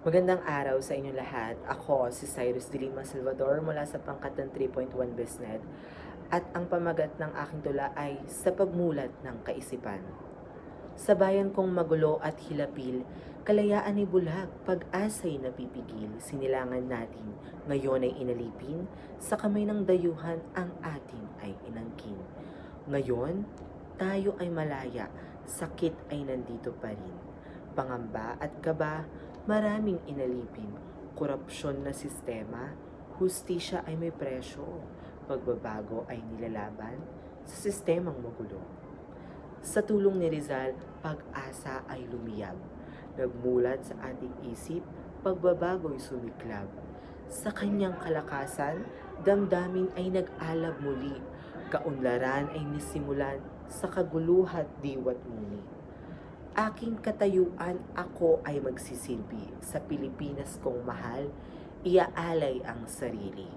Magandang araw sa inyong lahat. Ako si Cyrus de Lima Salvador mula sa pangkat ng 3.1 BESNED at ang pamagat ng aking tula ay Sa Pagmulat ng Kaisipan. Sa bayan kong magulo at hilapil, kalayaan ay bulag, pag-asa'y napipigil, sinilangan natin, ngayon ay inalipin, sa kamay ng dayuhan ang atin ay inangkin. Ngayon, tayo ay malaya, sakit ay nandito pa rin. Pangamba at kaba, maraming inalipin, korupsyon na sistema, hustisya ay may presyo, pagbabago ay nilalaban sa sistemang magulo. Sa tulong ni Rizal, pag-asa ay lumiyab. Nagmulat sa ating isip, pagbabago'y sumiklab. Sa kanyang kalakasan, damdamin ay nag-alab muli. Kaunlaran ay nisimulan sa kaguluhan diwat muni. Aking katayuan ako ay magsisilbi. Sa Pilipinas kong mahal, iaalay ang sarili.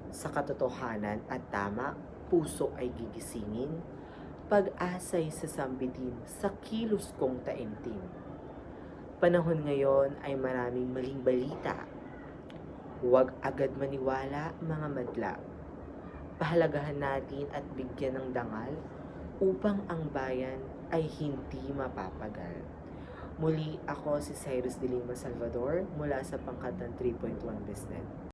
Sa katotohanan at tama, puso ay gigisingin, pag-asa'y sasambitin sa kilos kong taimtim. Panahon ngayon ay maraming maling balita. Huwag agad maniwala, mga madla. Pahalagahan natin at bigyan ng dangal upang ang bayan ay hindi mapapagal. Muli ako si Cyrus de Lima Salvador mula sa pangkat ng 3.1 BESNED.